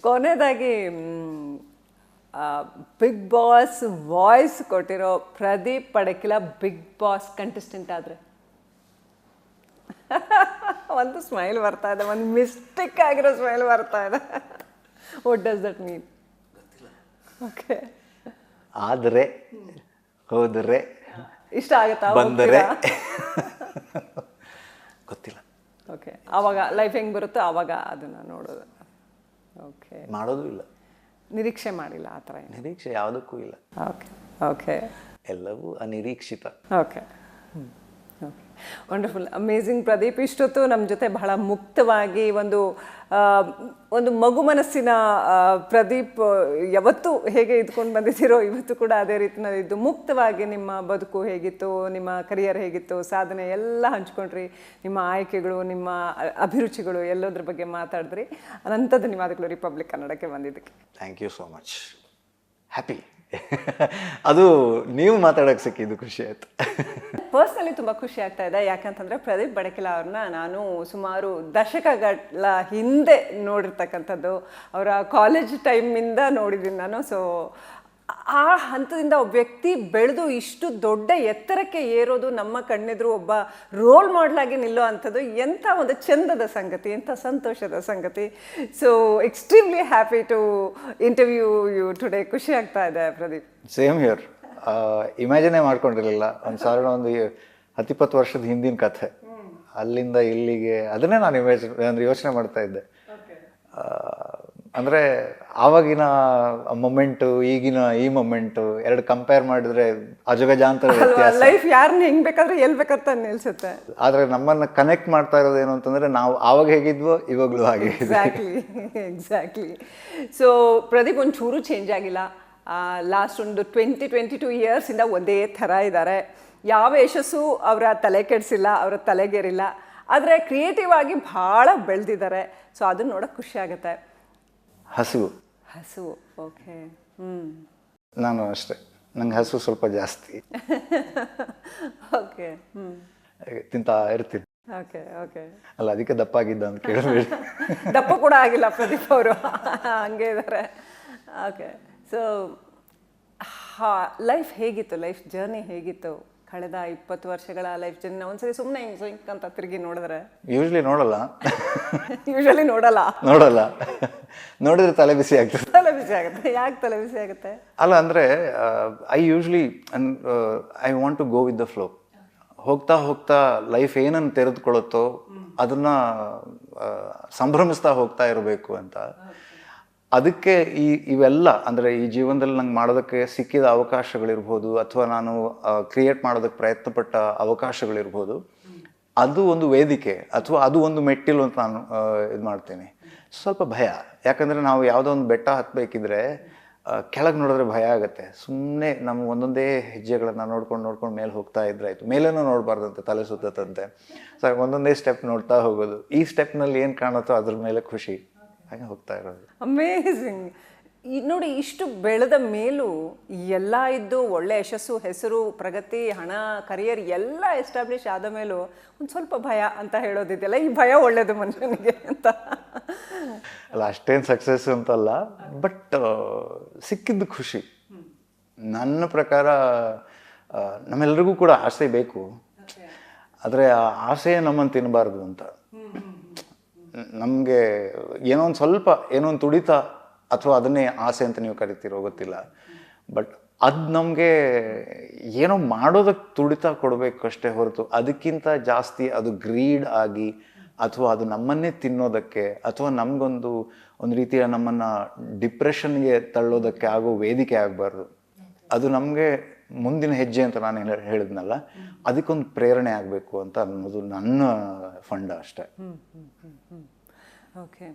ಕೊನೆಯದಾಗಿ big boss voice ಕೊಟ್ಟಿರೋ Pradeep ಪಡಕಿಲ big boss contestant ಆದರೆ ಒಂದು ಸ್ಮೈಲ್ ಬರ್ತಾ ಇದೆ, ಒಂದು ಮಿಸ್ಟೇಕ್ ಆಗಿರೋ ಸ್ಮೈಲ್ ಬರ್ತಾ ಇದೆ. What does that mean? Okay, ಆದರೆ ಹೋದರೆ ಇಷ್ಟ ಆಗುತ್ತಾ ಬಂದರೆ ಗೊತ್ತಿಲ್ಲ. ಓಕೆ, ಆವಾಗ ಲೈಫ್ ಹೆಂಗೆ ಬರುತ್ತೋ ಆವಾಗ ಅದನ್ನು ನೋಡೋದು. ಓಕೆ, ಮಾಡೋದು ಇಲ್ಲ, ನಿರೀಕ್ಷೆ ಮಾಡಿಲ್ಲ ಆ ಥರ? ನಿರೀಕ್ಷೆ ಯಾವುದಕ್ಕೂ ಇಲ್ಲ. ಓಕೆ ಓಕೆ, ಎಲ್ಲವೂ ಅನಿರೀಕ್ಷಿತ. Okay okay, wonderful, amazing Pradeep. ಇಷ್ಟೊತ್ತು ನಮ್ಮ ಜೊತೆ ಬಹಳ ಮುಕ್ತವಾಗಿ ಒಂದು ಮಗು ಮನಸ್ಸಿನ ಪ್ರದೀಪ್ ಯಾವತ್ತೂ ಹೇಗೆ ಇದ್ಕೊಂಡು ಬಂದಿದ್ದೀರೋ ಇವತ್ತು ಕೂಡ ಅದೇ ರೀತಿಯಲ್ಲಿ ಇದ್ದು ಮುಕ್ತವಾಗಿ ನಿಮ್ಮ ಬದುಕು ಹೇಗಿತ್ತು, ನಿಮ್ಮ ಕರಿಯರ್ ಹೇಗಿತ್ತು, ಸಾಧನೆ ಎಲ್ಲ ಹಂಚ್ಕೊಂಡ್ರಿ, ನಿಮ್ಮ ಆಯ್ಕೆಗಳು, ನಿಮ್ಮ ಅಭಿರುಚಿಗಳು ಎಲ್ಲದ್ರ ಬಗ್ಗೆ ಮಾತಾಡಿದ್ರಿ. ಅನಂತ ಧನ್ಯವಾದಗಳು ರಿಪಬ್ಲಿಕ್ ಕನ್ನಡಕ್ಕೆ ಬಂದಿದ್ದಕ್ಕೆ. Thank you so much. Happy. ಅದು ನೀವು ಮಾತಾಡೋಕ್ಕೆ ಸಿಕ್ಕಿದ್ದು ಖುಷಿ ಆಯ್ತು. ಪರ್ಸ್ನಲಿ ತುಂಬ ಖುಷಿ ಆಗ್ತಾ ಇದೆ, ಯಾಕಂತಂದರೆ ಪ್ರದೀಪ್ ಬಡಕಿಲ ಅವ್ರನ್ನ ನಾನು ಸುಮಾರು ದಶಕಗಳ ಹಿಂದೆ ನೋಡಿರ್ತಕ್ಕಂಥದ್ದು, ಅವರ ಕಾಲೇಜ್ ಟೈಮಿಂದ ನೋಡಿದ್ದೀನಿ ನಾನು. ಸೊ ಆ ಹಂತದಿಂದ ಒಬ್ಬ ವ್ಯಕ್ತಿ ಬೆಳೆದು ಇಷ್ಟು ದೊಡ್ಡ ಎತ್ತರಕ್ಕೆ ಏರೋದು, ನಮ್ಮ ಕಣ್ಣೆದುರು ಒಬ್ಬ ರೋಲ್ ಮಾಡಲಾಗಿ ನಿಲ್ಲೋ ಅಂಥದ್ದು ಎಂಥ ಒಂದು ಚಂದದ ಸಂಗತಿ, ಎಂಥ ಸಂತೋಷದ ಸಂಗತಿ. So extremely happy to interview you today. ಖುಷಿ ಆಗ್ತಾ ಇದೆ ಪ್ರದೀಪ್. Same here. ಇಮ್ಯಾಜಿನೇ ಮಾಡ್ಕೊಂಡಿರಲಿಲ್ಲ. ಒಂದು 10-20 ವರ್ಷದ ಹಿಂದಿನ ಕಥೆ, ಅಲ್ಲಿಂದ ಇಲ್ಲಿಗೆ ಅದನ್ನೇ ನಾನು ಯೋಚನೆ ಮಾಡ್ತಾ ಇದ್ದೆ. ಅಂದರೆ ಆವಾಗಿನ ಮೊಮೆಂಟು ಈಗಿನ ಈ ಮೊಮೆಂಟು ಎರಡು ಕಂಪೇರ್ ಮಾಡಿದ್ರೆ ಅಜಗಜಾಂತರ ವ್ಯತ್ಯಾಸ. ಲೈಫ್ ಯಾರನ್ನ ಹೆಂಗ್ ಬೇಕಾದ್ರೆ ಎಲ್ಲಿ ಬೇಕಾದ್ರೆ ನಿಲ್ಸುತ್ತೆ. ಆದರೆ ನಮ್ಮನ್ನು ಕನೆಕ್ಟ್ ಮಾಡ್ತಾ ಇರೋದು ಏನು ಅಂತಂದರೆ ನಾವು ಆವಾಗ ಹೇಗಿದ್ವೋ ಇವಾಗಲೂ ಹಾಗೆ. ಎಕ್ಸಾಕ್ಟ್ಲಿ. ಸೊ ಪ್ರದೀಪ್ ಒಂಚೂರು ಚೇಂಜ್ ಆಗಿಲ್ಲ. ಲಾಸ್ಟ್ ಒಂದು 20-22 ಇಯರ್ಸಿಂದ ಒಂದೇ ಥರ ಇದ್ದಾರೆ. ಯಾವ ಯಶಸ್ಸು ಅವರ ತಲೆ ಕೆಡಿಸಿಲ್ಲ, ಅವರ ತಲೆಗೇರಿಲ್ಲ. ಆದರೆ ಕ್ರಿಯೇಟಿವ್ ಆಗಿ ಭಾಳ ಬೆಳೆದಿದ್ದಾರೆ. ಸೊ ಅದನ್ನ ನೋಡೋಕೆ ಖುಷಿ ಆಗುತ್ತೆ. ಹಸಿವು. ಓಕೆ. ನಾನು ಅಷ್ಟೇ, ನಂಗೆ ಹಸಿವು ಸ್ವಲ್ಪ ಜಾಸ್ತಿ. ಓಕೆ. ತಿಂತಾ ಇರ್ತೀನಿ. Okay okay. ಅಲ್ಲ, ಅದಕ್ಕೆ ದಪ್ಪ ಆಗಿದ್ದ ಅಂತ ಕೇಳಬೇಡಿ. ದಪ್ಪ ಕೂಡ ಆಗಿಲ್ಲ ಪ್ರದೀಪ್ ಅವರು, ಹಂಗೆ ಇದ್ದಾರೆ. ಓಕೆ. ಸೊ ಲೈಫ್ ಹೇಗಿತ್ತು, ಲೈಫ್ ಜರ್ನಿ ಹೇಗಿತ್ತು? ಕಳೆದ 20 ವರ್ಷಗಳ ಲೈಫ್ ಜರ್ನಿ ಒಂದ್ಸರಿ ಸುಮ್ಮನೆ ಹಿಂಗೆ ಅಂತ ತಿರುಗಿ ನೋಡಿದ್ರೆ? ಯೂಶ್ವಲಿ ನೋಡಲ್ಲ. ನೋಡಿದ್ರೆ ತಲೆ ಬಿಸಿ ಆಗ್ತದೆ. ತಲೆ ಬಿಸಿ ಆಗುತ್ತೆ. ಯಾಕೆ ತಲೆ ಬಿಸಿ ಆಗುತ್ತೆ? ಅಲ್ಲ, ಅಂದರೆ I want to go with the flow. ಹೋಗ್ತಾ ಹೋಗ್ತಾ ಲೈಫ್ ಏನನ್ನು ತೆರೆದುಕೊಳ್ಳುತ್ತೋ ಅದನ್ನು ಸಂಭ್ರಮಿಸ್ತಾ ಹೋಗ್ತಾ ಇರಬೇಕು ಅಂತ. ಅದಕ್ಕೆ ಇವೆಲ್ಲ ಅಂದರೆ ಈ ಜೀವನದಲ್ಲಿ ನಂಗೆ ಮಾಡೋದಕ್ಕೆ ಸಿಕ್ಕಿದ ಅವಕಾಶಗಳಿರ್ಬೋದು, ಅಥವಾ ನಾನು ಕ್ರಿಯೇಟ್ ಮಾಡೋದಕ್ಕೆ ಪ್ರಯತ್ನಪಟ್ಟ ಅವಕಾಶಗಳಿರ್ಬೋದು, ಅದು ಒಂದು ವೇದಿಕೆ ಅಥವಾ ಅದು ಒಂದು ಮೆಟ್ಟಿಲು ಅಂತ ನಾನು ಇದು ಮಾಡ್ತೀನಿ. ಸ್ವಲ್ಪ ಭಯ, ಯಾಕಂದರೆ ನಾವು ಯಾವುದೋ ಒಂದು ಬೆಟ್ಟ ಹತ್ತಬೇಕಿದ್ರೆ ಕೆಳಗೆ ನೋಡಿದ್ರೆ ಭಯ ಆಗುತ್ತೆ. ಸುಮ್ಮನೆ ನಮ್ಮ ಒಂದೊಂದೇ ಹೆಜ್ಜೆಗಳನ್ನು ನೋಡ್ಕೊಂಡು ಮೇಲೆ ಹೋಗ್ತಾ ಇದ್ರೆ ಆಯಿತು. ಮೇಲೇನೂ ನೋಡಬಾರ್ದಂತೆ, ತಲೆ ಸುತ್ತದಂತೆ. ಸೊ ಒಂದೊಂದೇ ಸ್ಟೆಪ್ ನೋಡ್ತಾ ಹೋಗೋದು. ಈ ಸ್ಟೆಪ್ನಲ್ಲಿ ಏನು ಕಾಣುತ್ತೋ ಅದ್ರ ಮೇಲೆ ಖುಷಿ, ಹಾಗೆ ಹೋಗ್ತಾ ಇರೋದು. ಅಮೇಝಿಂಗ್. ನೋಡಿ, ಇಷ್ಟು ಬೆಳೆದ ಮೇಲೂ ಎಲ್ಲ ಇದ್ದು ಒಳ್ಳೆ ಯಶಸ್ಸು, ಹೆಸರು, ಪ್ರಗತಿ, ಹಣ, ಕರಿಯರ್ ಎಲ್ಲ ಎಸ್ಟಾಬ್ಲಿಷ್ ಆದ ಮೇಲೂ ಒಂದು ಸ್ವಲ್ಪ ಭಯ ಅಂತ ಹೇಳೋದಿದೆಯಲ್ಲ, ಈ ಭಯ ಒಳ್ಳೇದು ಮನುಷ್ಯನಿಗೆ ಅಂತ. ಅಲ್ಲ, ಅಷ್ಟೇನು ಸಕ್ಸಸ್ ಅಂತಲ್ಲ, ಬಟ್ ಸಿಕ್ಕಿದ್ದು ಖುಷಿ. ನನ್ನ ಪ್ರಕಾರ ನಮ್ಮೆಲ್ಲರಿಗೂ ಕೂಡ ಆಸೆ ಬೇಕು, ಆದರೆ ಆ ಆಸೆ ನಮ್ಮನ್ನು ತಿನ್ನಬಾರ್ದು ಅಂತ. ನಮಗೆ ಏನೋ ಒಂದು ಸ್ವಲ್ಪ ಏನೋ ಒಂದು ತುಡಿತ, ಅಥವಾ ಅದನ್ನೇ ಆಸೆ ಅಂತ ನೀವು ಕರಿತೀರೋ ಗೊತ್ತಿಲ್ಲ, ಬಟ್ ಅದು ನಮಗೆ ಏನೋ ಮಾಡೋದಕ್ಕೆ ತುಡಿತ ಕೊಡಬೇಕಷ್ಟೇ ಹೊರತು ಅದಕ್ಕಿಂತ ಜಾಸ್ತಿ ಅದು ಗ್ರೀಡ್ ಆಗಿ ಅಥವಾ ಅದು ನಮ್ಮನ್ನೇ ತಿನ್ನೋದಕ್ಕೆ ಅಥವಾ ನಮಗೊಂದು ರೀತಿಯ ನಮ್ಮನ್ನು ಡಿಪ್ರೆಷನ್ಗೆ ತಳ್ಳೋದಕ್ಕೆ ಆಗೋ ವೇದಿಕೆ ಆಗಬಾರ್ದು. ಅದು ನಮಗೆ ಮುಂದಿನ ಹೆಜ್ಜೆ ಅಂತ ನಾನು ಹೇಳಿದ್ನಲ್ಲ, ಅದಕ್ಕೊಂದು ಪ್ರೇರಣೆ ಆಗಬೇಕು ಅಂತ ಅನ್ನೋದು ನನ್ನ ಫಂಡ ಅಷ್ಟೇ. ಓಕೆ.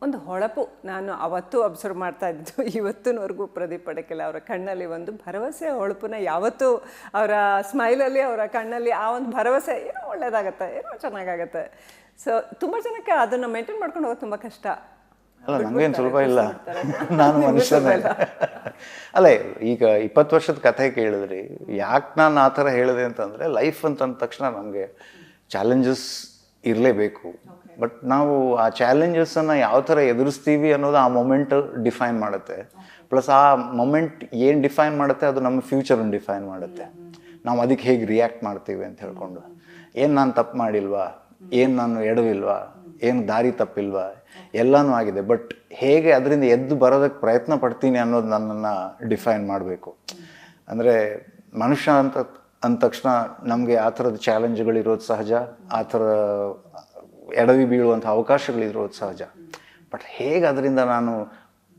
ಒಂದು ಹೊಳಪು ನಾನು ಅವತ್ತು ಅಬ್ಸರ್ವ್ ಮಾಡ್ತಾ ಇದ್ದು, ಇವತ್ತಿನವರೆಗೂ ಪ್ರದೀಪ್ ಪಡಕಿಲ ಅವರ ಕಣ್ಣಲ್ಲಿ ಒಂದು ಭರವಸೆ ಹೊಳಪನ್ನ ಯಾವತ್ತೂ, ಅವರ ಸ್ಮೈಲಲ್ಲಿ, ಅವರ ಕಣ್ಣಲ್ಲಿ ಆ ಒಂದು ಭರವಸೆ, ಏನೋ ಒಳ್ಳೇದಾಗತ್ತೆ, ಏನೋ ಚೆನ್ನಾಗಾಗತ್ತೆ. ಸೊ ತುಂಬ ಜನಕ್ಕೆ ಅದನ್ನು ಮೇಂಟೈನ್ ಮಾಡ್ಕೊಂಡು ಹೋಗೋದು ತುಂಬ ಕಷ್ಟ. ಅಲ್ಲ, ನನಗೇನು ಸುಲಭ ಇಲ್ಲ, ನಾನು ಮನುಷ್ಯನೇ. ಅಲ್ಲ, ಈಗ 20 ವರ್ಷದ ಕಥೆ ಕೇಳಿದ್ರಿ. ಯಾಕೆ ನಾನು ಆ ಥರ ಹೇಳಿದೆ ಅಂತಂದರೆ, ಲೈಫ್ ಅಂತಂದ ತಕ್ಷಣ ನಮಗೆ ಚಾಲೆಂಜಸ್ ಇರಲೇಬೇಕು. ಬಟ್ ನಾವು ಆ ಚಾಲೆಂಜಸ್ಸನ್ನು ಯಾವ ಥರ ಎದುರಿಸ್ತೀವಿ ಅನ್ನೋದು ಆ ಮೊಮೆಂಟ್ ಡಿಫೈನ್ ಮಾಡುತ್ತೆ. ಪ್ಲಸ್ ಆ ಮೊಮೆಂಟ್ ಏನು ಡಿಫೈನ್ ಮಾಡುತ್ತೆ ಅದು ನಮ್ಮ ಫ್ಯೂಚರನ್ನು ಡಿಫೈನ್ ಮಾಡುತ್ತೆ. ನಾವು ಅದಕ್ಕೆ ಹೇಗೆ ರಿಯಾಕ್ಟ್ ಮಾಡ್ತೀವಿ ಅಂತ ಹೇಳ್ಕೊಂಡು, ಏನು ನಾನು ತಪ್ಪು ಮಾಡಿಲ್ವಾ, ಏನು ನಾನು ಎಡವಿಲ್ವಾ, ಏನು ದಾರಿ ತಪ್ಪಿಲ್ವಾ, ಎಲ್ಲನೂ ಆಗಿದೆ. ಬಟ್ ಹೇಗೆ ಅದರಿಂದ ಎದ್ದು ಬರೋದಕ್ಕೆ ಪ್ರಯತ್ನ ಪಡ್ತೀನಿ ಅನ್ನೋದು ನನ್ನನ್ನು ಡಿಫೈನ್ ಮಾಡಬೇಕು. ಅಂದರೆ ಮನುಷ್ಯ ಅಂದ ತಕ್ಷಣ ನಮಗೆ ಆ ಥರದ ಚಾಲೆಂಜ್ಗಳಿರೋದು ಸಹಜ, ಆ ಥರ ಎಡವಿ ಬೀಳುವಂಥ ಅವಕಾಶಗಳಿರೋದು ಸಹಜ. ಬಟ್ ಹೇಗೆ ಅದರಿಂದ ನಾನು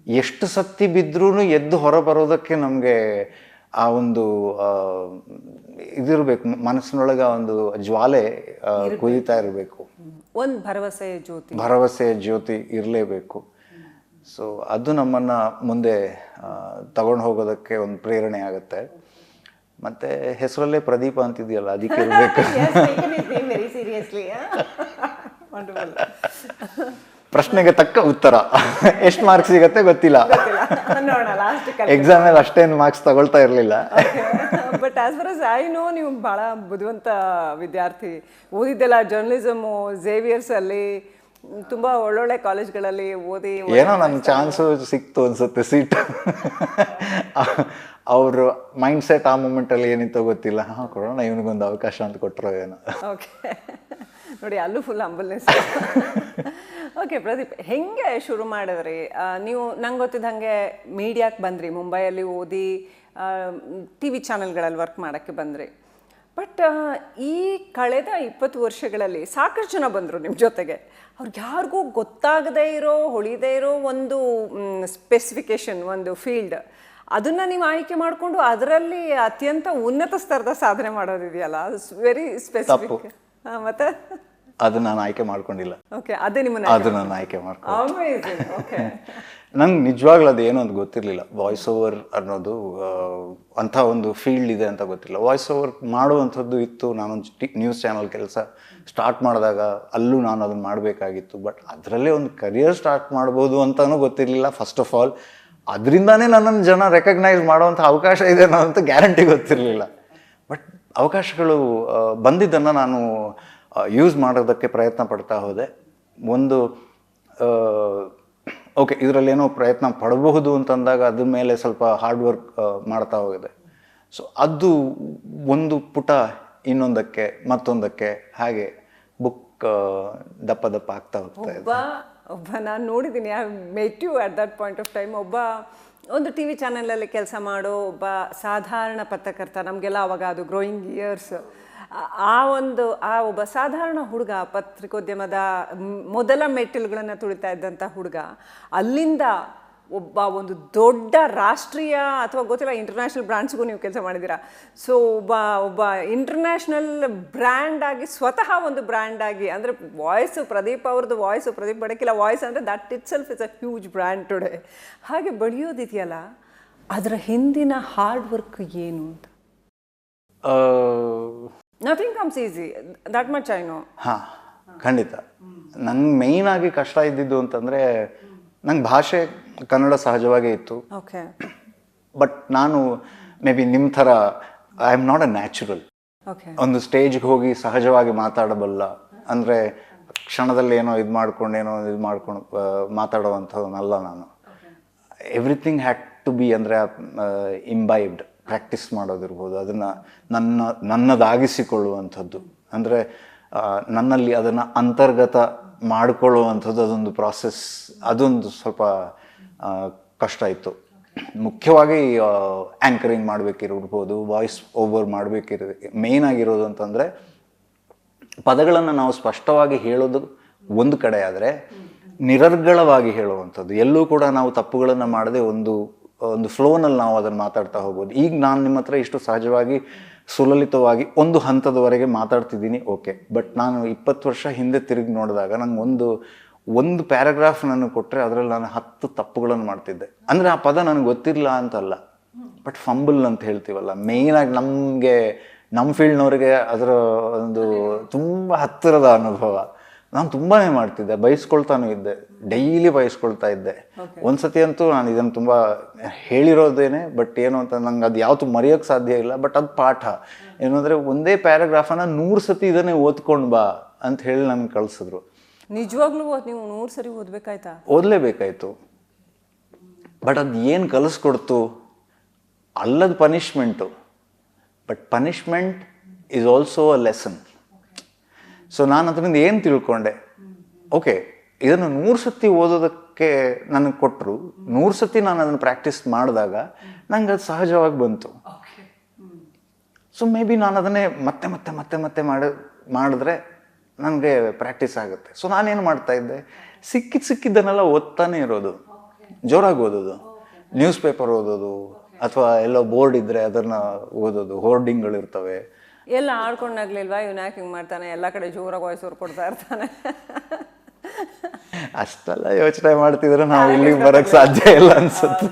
ಎಷ್ಟು ಸತ್ತಿ ಬಿದ್ದರೂ ಎದ್ದು ಹೊರ ಬರೋದಕ್ಕೆ ನಮಗೆ ಆ ಒಂದು ಇದಿರಬೇಕು, ಮನಸ್ಸಿನೊಳಗೆ ಒಂದು ಜ್ವಾಲೆ ಕುದೀತಾ ಇರಬೇಕು, ಒಂದು ಭರವಸೆಯ ಜ್ಯೋತಿ ಇರಲೇಬೇಕು. ಸೊ ಅದು ನಮ್ಮನ್ನು ಮುಂದೆ ತಗೊಂಡು ಹೋಗೋದಕ್ಕೆ ಒಂದು ಪ್ರೇರಣೆ ಆಗುತ್ತೆ. ಮತ್ತು ಹೆಸರಲ್ಲೇ ಪ್ರದೀಪ ಅಂತಿದೆಯಲ್ಲ, ಅದಕ್ಕೆ ಇರಬೇಕು. ಪ್ರಶ್ನೆಗೆ ತಕ್ಕ ಉತ್ತರ. ಎಷ್ಟು ಮಾರ್ಕ್ಸ್ ಸಿಗತ್ತೆ ಗೊತ್ತಿಲ್ಲ, ಎಕ್ಸಾಮಲ್ಲಿ ಅಷ್ಟೇನು ಮಾರ್ಕ್ಸ್ ತಗೊಳ್ತಾ ಇರಲಿಲ್ಲ. But as far as I know, ನೀವು ಭಾಳ ಬುದ್ಧಿವಂತ ವಿದ್ಯಾರ್ಥಿ, ಓದಿದ್ದೆಲ್ಲ ಜರ್ನಲಿಸಮು, ಝೇವಿಯರ್ಸ್ ಅಲ್ಲಿ ತುಂಬ ಒಳ್ಳೊಳ್ಳೆ ಕಾಲೇಜ್ಗಳಲ್ಲಿ ಓದಿ, ಏನೋ ನನ್ನ ಚಾನ್ಸು ಸಿಕ್ತು ಅನ್ಸುತ್ತೆ ಸೀಟ್. ಅವ್ರ ಮೈಂಡ್ ಸೆಟ್ ಆ ಮೂಮೆಂಟಲ್ಲಿ ಏನಿತ್ತೋ ಗೊತ್ತಿಲ್ಲ, ಕೊಡೋಣ ಇವನಿಗೊಂದು ಅವಕಾಶ ಅಂತ ಕೊಟ್ಟರೋ ಏನೋ. ಓಕೆ, ನೋಡಿ ಅಲ್ಲೂ ಫುಲ್ ಹಂಬಲ್ನೆಸ್. ಓಕೆ ಪ್ರದೀಪ್, ಹೆಂಗೆ ಶುರು ಮಾಡಿದ್ರಿ ನೀವು? ನಂಗೆ ಗೊತ್ತಿದ್ದ ಹಾಗೆ ಮೀಡಿಯಾಕ್ಕೆ ಬಂದ್ರಿ, ಮುಂಬೈಯಲ್ಲಿ ಓದಿ ಟಿ ವಿ ಚಾನೆಲ್ಗಳಲ್ಲಿ ವರ್ಕ್ ಮಾಡೋಕ್ಕೆ ಬಂದ್ರಿ. ಬಟ್ ಈ ಕಳೆದ 20 ವರ್ಷಗಳಲ್ಲಿ ಸಾಕಷ್ಟು ಜನ ಬಂದರು ನಿಮ್ಮ ಜೊತೆಗೆ. ಅವ್ರಿಗೆ ಯಾರಿಗೂ ಗೊತ್ತಾಗದೇ ಇರೋ, ಹೊಳಿದೇ ಇರೋ ಒಂದು ಸ್ಪೆಸಿಫಿಕೇಶನ್, ಒಂದು ಫೀಲ್ಡ್, ಅದನ್ನು ನೀವು ಆಯ್ಕೆ ಮಾಡಿಕೊಂಡು ಅದರಲ್ಲಿ ಅತ್ಯಂತ ಉನ್ನತ ಸ್ತರದ ಸಾಧನೆ ಮಾಡೋದಿದೆಯಲ್ಲ, ವೆರಿ ಸ್ಪೆಸಿಫಿಕ್. ಮತ್ತೆ ಅದು ನಾನು ಆಯ್ಕೆ ಮಾಡ್ಕೊಂಡಿಲ್ಲ. ಓಕೆ, ಅದೇ ನಿಮ್ಮನ್ನ ಅದು ನಾನು ಆಯ್ಕೆ ಮಾಡ್ಕೊಂಡು, ನಂಗೆ ನಿಜವಾಗ್ಲೂ ಅದು ಏನೋ ಅಂತ ಗೊತ್ತಿರಲಿಲ್ಲ. ವಾಯ್ಸ್ ಓವರ್ ಅನ್ನೋದು ಅಂಥ ಒಂದು ಫೀಲ್ಡ್ ಇದೆ ಅಂತ ಗೊತ್ತಿಲ್ಲ. ವಾಯ್ಸ್ ಓವರ್ ಮಾಡುವಂಥದ್ದು ಇತ್ತು. ನಾನೊಂದು ನ್ಯೂಸ್ ಚಾನಲ್ ಕೆಲಸ ಸ್ಟಾರ್ಟ್ ಮಾಡಿದಾಗ ಅಲ್ಲೂ ನಾನು ಅದನ್ನು ಮಾಡಬೇಕಾಗಿತ್ತು. ಬಟ್ ಅದರಲ್ಲೇ ಒಂದು ಕರಿಯರ್ ಸ್ಟಾರ್ಟ್ ಮಾಡ್ಬೋದು ಅಂತಲೂ ಗೊತ್ತಿರಲಿಲ್ಲ. ಫಸ್ಟ್ ಆಫ್ ಆಲ್ ಅದರಿಂದಾನೇ ನನ್ನನ್ನು ಜನ ರೆಕಗ್ನೈಸ್ ಮಾಡುವಂಥ ಅವಕಾಶ ಇದೆ ಅನ್ನೋದಂತ ಗ್ಯಾರಂಟಿ ಗೊತ್ತಿರಲಿಲ್ಲ. ಬಟ್ ಅವಕಾಶಗಳು ಬಂದಿದ್ದನ್ನು ನಾನು ಯೂಸ್ ಮಾಡೋದಕ್ಕೆ ಪ್ರಯತ್ನ ಪಡ್ತಾ ಹೋದೆ. ಒಂದು ಓಕೆ, ಇದರಲ್ಲೇನೋ ಪ್ರಯತ್ನ ಪಡಬಹುದು ಅಂತಂದಾಗ ಅದ್ರ ಮೇಲೆ ಸ್ವಲ್ಪ ಹಾರ್ಡ್ ವರ್ಕ್ ಮಾಡ್ತಾ ಹೋಗಿದೆ. ಸೊ ಅದು ಒಂದು ಪುಟ ಇನ್ನೊಂದಕ್ಕೆ ಮತ್ತೊಂದಕ್ಕೆ ಹಾಗೆ ಬುಕ್ ದಪ್ಪ ದಪ್ಪ ಆಗ್ತಾ ಹೋಗ್ತಾ ಇದೆ. ಒಬ್ಬ ನಾನು ನೋಡಿದ್ದೀನಿ, I met you at that point of time. ಒಂದು ಟಿ ವಿ ಚಾನಲಲ್ಲಿ ಕೆಲಸ ಮಾಡೋ ಒಬ್ಬ ಸಾಧಾರಣ ಪತ್ರಕರ್ತ, ನಮಗೆಲ್ಲ ಅವಾಗ ಅದು ಗ್ರೋಯಿಂಗ್ ಇಯರ್ಸ್. ಆ ಒಬ್ಬ ಸಾಧಾರಣ ಹುಡುಗ, ಪತ್ರಿಕೋದ್ಯಮದ ಮೊದಲ ಮೆಟ್ಟಿಲುಗಳನ್ನು ತುಳಿತಾ ಇದ್ದಂಥ ಹುಡುಗ, ಅಲ್ಲಿಂದ ಒಂದು ದೊಡ್ಡ ರಾಷ್ಟ್ರೀಯ ಅಥವಾ ಗೊತ್ತಿಲ್ಲ ಇಂಟರ್ನ್ಯಾಷನಲ್ ಬ್ರ್ಯಾಂಡ್ಸ್ಗೂ ನೀವು ಕೆಲಸ ಮಾಡಿದ್ದೀರಾ. ಸೊ ಒಬ್ಬ ಇಂಟರ್ನ್ಯಾಷನಲ್ ಬ್ರ್ಯಾಂಡ್ ಆಗಿ, ಸ್ವತಃ ಒಂದು ಬ್ರ್ಯಾಂಡ್ ಆಗಿ, ಅಂದರೆ ಪ್ರದೀಪ್ ಅವ್ರದ್ದು ವಾಯ್ಸು, ಪ್ರದೀಪ್ ಬಡಕಿಲ್ಲ ವಾಯ್ಸ್ ಅಂದರೆ that it self is a huge brand today. ಹಾಗೆ ಬೆಳೆಯೋದಿದೆಯಲ್ಲ, ಅದರ ಹಿಂದಿನ ಹಾರ್ಡ್ ವರ್ಕ್ ಏನು ಅಂತ? Nothing comes easy, that much I know. ಹಾಂ, ಖಂಡಿತ. ನಂಗೆ ಮೇಯ್ನ್ ಆಗಿ ಕಷ್ಟ ಇದ್ದಿದ್ದು ಅಂತಂದರೆ, ನಂಗೆ ಭಾಷೆ ಕನ್ನಡ ಸಹಜವಾಗೇ ಇತ್ತು. ಓಕೆ, ಬಟ್ ನಾನು ಮೇ ಬಿ ನಿಮ್ಮ ಥರ I am not a natural. ಒಂದು ಸ್ಟೇಜ್ಗೆ ಹೋಗಿ ಸಹಜವಾಗಿ ಮಾತಾಡಬಲ್ಲ, ಅಂದರೆ ಕ್ಷಣದಲ್ಲಿ ಏನೋ ಇದು ಮಾಡ್ಕೊಂಡು ಮಾತಾಡುವಂಥವನ್ನಲ್ಲ ನಾನು. ಎವ್ರಿಥಿಂಗ್ ಹ್ಯಾಡ್ ಟು ಬಿ, ಅಂದರೆ ಇಂಬೈಬ್ಡ್, ಪ್ರಾಕ್ಟೀಸ್ ಮಾಡೋದಿರ್ಬೋದು, ಅದನ್ನು ನನ್ನದಾಗಿಸಿಕೊಳ್ಳುವಂಥದ್ದು, ಅಂದರೆ ನನ್ನಲ್ಲಿ ಅದನ್ನು ಅಂತರ್ಗತ ಮಾಡಿಕೊಳ್ಳುವಂಥದ್ದು, ಅದೊಂದು ಪ್ರಾಸೆಸ್. ಅದೊಂದು ಸ್ವಲ್ಪ ಕಷ್ಟ ಇತ್ತು. ಮುಖ್ಯವಾಗಿ ಆ್ಯಂಕರಿಂಗ್ ಮಾಡಬೇಕಿರ್ಬೋದು, ವಾಯ್ಸ್ ಓವರ್ ಮೇಯ್ನ್ ಆಗಿರೋದು ಅಂತಂದರೆ, ಪದಗಳನ್ನು ನಾವು ಸ್ಪಷ್ಟವಾಗಿ ಹೇಳೋದು ಒಂದು ಕಡೆ ಆದರೆ, ನಿರರ್ಗಳವಾಗಿ ಹೇಳುವಂಥದ್ದು, ಎಲ್ಲೂ ಕೂಡ ನಾವು ತಪ್ಪುಗಳನ್ನು ಮಾಡದೆ ಒಂದು ಫ್ಲೋನಲ್ಲಿ ನಾವು ಅದನ್ನು ಮಾತಾಡ್ತಾ ಹೋಗ್ಬೋದು. ಈಗ ನಾನು ನಿಮ್ಮ ಹತ್ರ ಇಷ್ಟು ಸಹಜವಾಗಿ ಸುಲಲಿತವಾಗಿ ಒಂದು ಹಂತದವರೆಗೆ ಮಾತಾಡ್ತಿದ್ದೀನಿ, ಓಕೆ. ಬಟ್ ನಾನು 20 ವರ್ಷ ಹಿಂದೆ ತಿರುಗಿ ನೋಡಿದಾಗ ನಂಗೆ ಒಂದು ಪ್ಯಾರಾಗ್ರಾಫ್ ನನಗೆ ಕೊಟ್ಟರೆ ಅದರಲ್ಲಿ ನಾನು 10 ತಪ್ಪುಗಳನ್ನು ಮಾಡ್ತಿದ್ದೆ. ಅಂದರೆ ಆ ಪದ ನನಗೆ ಗೊತ್ತಿರಲಿಲ್ಲ ಅಂತಲ್ಲ, ಬಟ್ ಫಂಬಲ್ ಅಂತ ಹೇಳ್ತೀವಲ್ಲ, ಮೇಯ್ನಾಗಿ ನಮ್ಮ ಫೀಲ್ಡ್ನವ್ರಿಗೆ ಅದರ ಒಂದು ತುಂಬ ಹತ್ತಿರದ ಅನುಭವ. ನಾನು ತುಂಬಾ ಮಾಡ್ತಿದ್ದೆ, ಬಯಸ್ಕೊಳ್ತಾನೂ ಇದ್ದೆ, ಡೈಲಿ ಬಯಸ್ಕೊಳ್ತಾ ಇದ್ದೆ. ಒಂದ್ಸತಿ ಅಂತೂ ನಾನು ಇದನ್ನು ತುಂಬ ಹೇಳಿರೋದೇನೆ, ಬಟ್ ಏನು ಅಂತ ನಂಗೆ ಅದು ಯಾವತ್ತೂ ಮರೆಯೋಕ್ಕೆ ಸಾಧ್ಯ ಇಲ್ಲ. ಬಟ್ ಅದು ಪಾಠ ಏನು ಅಂದರೆ, ಒಂದೇ ಪ್ಯಾರಾಗ್ರಾಫನ್ನು 100 ಸತಿ ಇದನ್ನೇ ಓದ್ಕೊಂಡು ಬಾ ಅಂತ ಹೇಳಿ ನನ್ಗೆ ಕಳಿಸಿದ್ರು. ನಿಜವಾಗ್ಲೂ ನೀವು 100 ಸರಿ ಓದ್ಬೇಕಾಯ್ತಾ? ಓದಲೇಬೇಕಾಯ್ತು. ಬಟ್ ಅದು ಏನು ಕಲಿಸ್ಕೊಡ್ತು, ಅಲ್ಲದ punishment, but punishment is also a lesson. So ನಾನು ಅದರಿಂದ ಏನು ತಿಳ್ಕೊಂಡೆ, ಓಕೆ ಇದನ್ನು 100 ಸತಿ ಓದೋದಕ್ಕೆ ನನಗೆ ಕೊಟ್ಟರು, 100 ಸತಿ ನಾನು ಅದನ್ನು ಪ್ರಾಕ್ಟೀಸ್ ಮಾಡಿದಾಗ ನಂಗೆ ಅದು ಸಹಜವಾಗಿ ಬಂತು. ಸೊ ಮೇ ಬಿ ನಾನು ಅದನ್ನೇ ಮತ್ತೆ ಮತ್ತೆ ಮತ್ತೆ ಮತ್ತೆ ಮಾಡಿದ್ರೆ ನನಗೆ ಪ್ರಾಕ್ಟೀಸ್ ಆಗುತ್ತೆ. ಸೊ ನಾನೇನು ಮಾಡ್ತಾ ಇದ್ದೆ, ಸಿಕ್ಕಿದ್ದನ್ನೆಲ್ಲ ಓದ್ತಾನೆ ಇರೋದು, ಜೋರಾಗಿ ಓದೋದು, ನ್ಯೂಸ್ ಪೇಪರ್ ಓದೋದು, ಅಥವಾ ಎಲ್ಲೋ ಬೋರ್ಡ್ ಇದ್ದರೆ ಅದನ್ನು ಓದೋದು, ಹೋರ್ಡಿಂಗ್ಗಳಿರ್ತವೆ. ಎಲ್ಲ ಆಡ್ಕೊಂಡಾಗ್ಲಿಲ್ವಾ ಇವ್ನ ಯಾಕೆ ಹಿಂಗೆ ಮಾಡ್ತಾನೆ, ಎಲ್ಲ ಕಡೆ ಜೋರಾಗಿ ವಾಯ್ಸ್ ಕೊಡ್ತಾ ಇರ್ತಾನೆ? ಅಷ್ಟೆಲ್ಲ ಯೋಚನೆ ಮಾಡ್ತಿದ್ರೆ ನಾವು ಇಲ್ಲಿಗೆ ಬರೋಕ್ಕೆ ಸಾಧ್ಯ ಇಲ್ಲ ಅನ್ಸುತ್ತೆ.